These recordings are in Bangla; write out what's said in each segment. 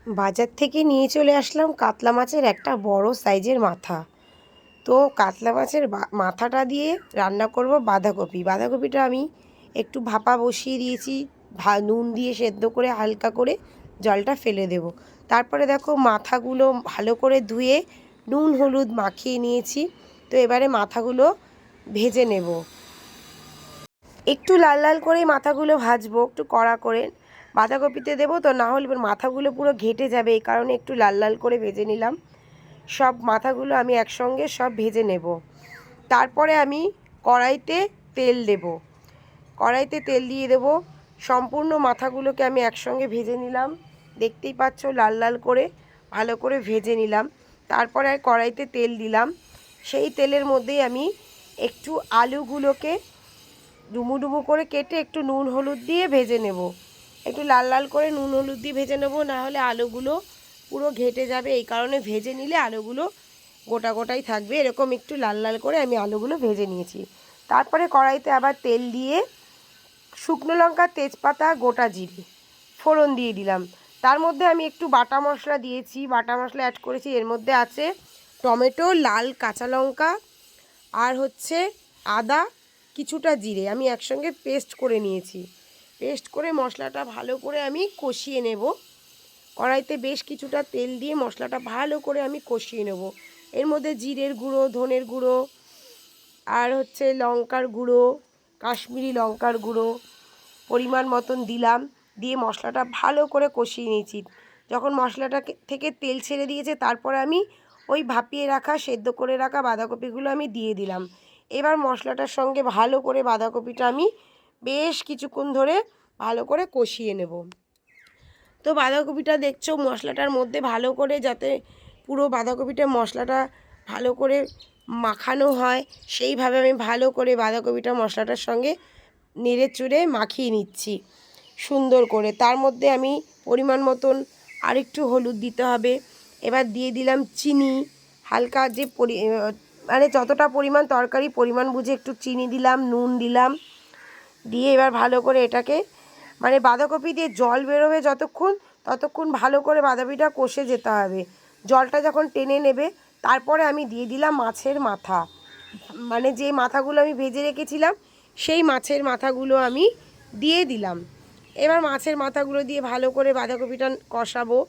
বাজার থেকে নিয়ে চলে আসলাম কাতলা মাছের একটা বড় সাইজের মাথা। তো কাতলা মাছের মাথাটা দিয়ে রান্না করব বাঁধাকপি। বাঁধাকপিটা আমি একটু ভাপা বসিয়ে দিয়েছি, নুন দিয়ে সেদ্ধ করে হালকা করে জলটা ফেলে দেব। তারপরে দেখো মাথাগুলো ভালো করে ধুয়ে নুন হলুদ মাখিয়ে নিয়েছি। তো এবারে মাথাগুলো ভেজে নেব। একটু লাল লাল করে মাথাগুলো ভাজবো, একটু কড়া করে। বাঁধাকপিতে দেবো তো, না হলে মাথাগুলো পুরো ঘেটে যাবে, এই কারণে একটু লাল লাল করে ভেজে নিলাম। সব মাথাগুলো আমি একসঙ্গে সব ভেজে নেব। তারপরে আমি কড়াইতে তেল দেব। কড়াইতে তেল দিয়ে দেব। সম্পূর্ণ মাথাগুলোকে আমি একসঙ্গে ভেজে নিলাম, দেখতেই পাচ্ছ লাল লাল করে ভালো করে ভেজে নিলাম। তারপরে কড়াইতে তেল দিলাম। সেই তেলের মধ্যেই আমি একটু আলুগুলোকে ডুমু ডুমু করে কেটে একটু নুন হলুদ দিয়ে ভেজে নেব। একটু লাল লাল করে নুন হলুদ দিয়ে ভেজে নেব, না হলে আলুগুলো পুরো ঘেটে যাবে। এই কারণে ভেজে নিলে আলুগুলো গোটা গোটাই থাকবে। এরকম একটু লাল লাল করে আমি আলুগুলো ভেজে নিয়েছি। তারপরে কড়াইতে আবার তেল দিয়ে শুকনো লঙ্কা, তেজপাতা, গোটা জিরে ফোড়ন দিয়ে দিলাম। তার মধ্যে আমি একটু বাটা মশলা দিয়েছি, বাটা মশলা অ্যাড করেছি। এর মধ্যে আছে টমেটো, লাল কাঁচা লঙ্কা আর হচ্ছে আদা, কিছুটা জিরে আমি একসঙ্গে পেস্ট করে নিয়েছি। পেস্ট করে মশলাটা ভালো করে আমি কষিয়ে নেব। কড়াইতে বেশ কিছুটা তেল দিয়ে মশলাটা ভালো করে আমি কষিয়ে নেব। এর মধ্যে জিরের গুঁড়ো, ধনের গুঁড়ো আর হচ্ছে লঙ্কার গুঁড়ো, কাশ্মীরি লঙ্কার গুঁড়ো পরিমাণ মতন দিলাম। দিয়ে মশলাটা ভালো করে কষিয়ে নিয়েছি। যখন মশলাটা থেকে তেল ছেড়ে দিয়েছে, তারপরে আমি ওই ভাপিয়ে রাখা সেদ্ধ করে রাখা বাঁধাকপিগুলো আমি দিয়ে দিলাম। এবার মশলাটার সঙ্গে ভালো করে বাঁধাকপিটা আমি বেশ কিছুক্ষণ ধরে ভালো করে কষিয়ে নেব। তো বাঁধাকপিটা দেখছো মশলাটার মধ্যে ভালো করে, যাতে পুরো বাঁধাকপিটা মশলাটা ভালো করে মাখানো হয়, সেইভাবে আমি ভালো করে বাঁধাকপিটা মশলাটার সঙ্গে নেড়ে চুড়ে মাখিয়ে নিচ্ছি সুন্দর করে। তার মধ্যে আমি পরিমাণ মতন আরেকটু হলুদ দিতে হবে। এবার দিয়ে দিলাম চিনি, হালকা যে মানে যতটা পরিমাণ তরকারি পরিমাণ বুঝে একটু চিনি দিলাম, নুন দিলাম। দিয়ে এবার ভালো করে এটাকে, মানে বাঁধাকপি দিয়ে জল বেরোবে যতক্ষণ, ততক্ষণ ভালো করে বাঁধাকপিটা কষে যেতে হবে। জলটা যখন টেনে নেবে, তারপরে আমি দিয়ে দিলাম মাছের মাথা। মানে যে মাথাগুলো আমি ভেজে রেখেছিলাম, সেই মাছের মাথাগুলো আমি দিয়ে দিলাম। এবার মাছের মাথাগুলো দিয়ে ভালো করে বাঁধাকপিটা কষাবো।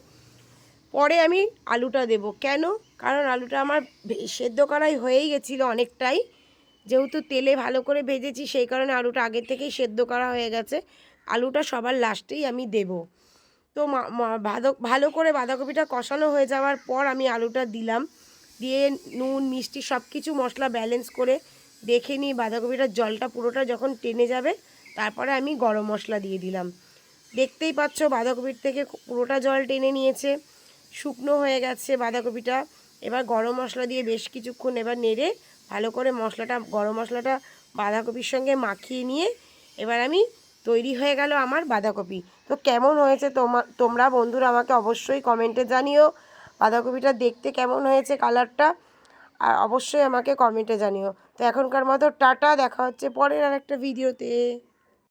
পরে আমি আলুটা দেব। কেন? কারণ আলুটা আমার সেদ্ধ করাই হয়েই গেছিলো অনেকটাই। যেহেতু তেলে ভালো করে ভেজেছি, সেই কারণে আলুটা আগের থেকেই সেদ্ধ করা হয়ে গেছে। আলুটা সবার লাস্টেই আমি দেব। তো ভালো করে বাঁধাকপিটা কষানো হয়ে যাওয়ার পর আমি আলুটা দিলাম। দিয়ে নুন মিষ্টি সব কিছু মশলা ব্যালেন্স করে দেখে নিই বাঁধাকপিটার জলটা পুরোটা যখন টেনে যাবে, তারপরে আমি গরম মশলা দিয়ে দিলাম। দেখতেই পাচ্ছ বাঁধাকপির থেকে পুরোটা জল টেনে নিয়েছে, শুকনো হয়ে গেছে বাঁধাকপিটা। এবার গরম মশলা দিয়ে বেশ কিছুক্ষণ এবার নেড়ে ভালো করে গরম মশলাটা বাঁধাকপির সঙ্গে মাখিয়ে নিয়ে এবার আমি তৈরি হয়ে গেল আমার বাঁধাকপি। তো কেমন হয়েছে তোমরা বন্ধুরা আমাকে অবশ্যই কমেন্টে জানিও। বাঁধাকপিটা দেখতে কেমন হয়েছে কালারটা, আর অবশ্যই আমাকে কমেন্টে জানিও। তো এখনকার মতো টাটা, দেখা হচ্ছে পরের আর একটা ভিডিওতে।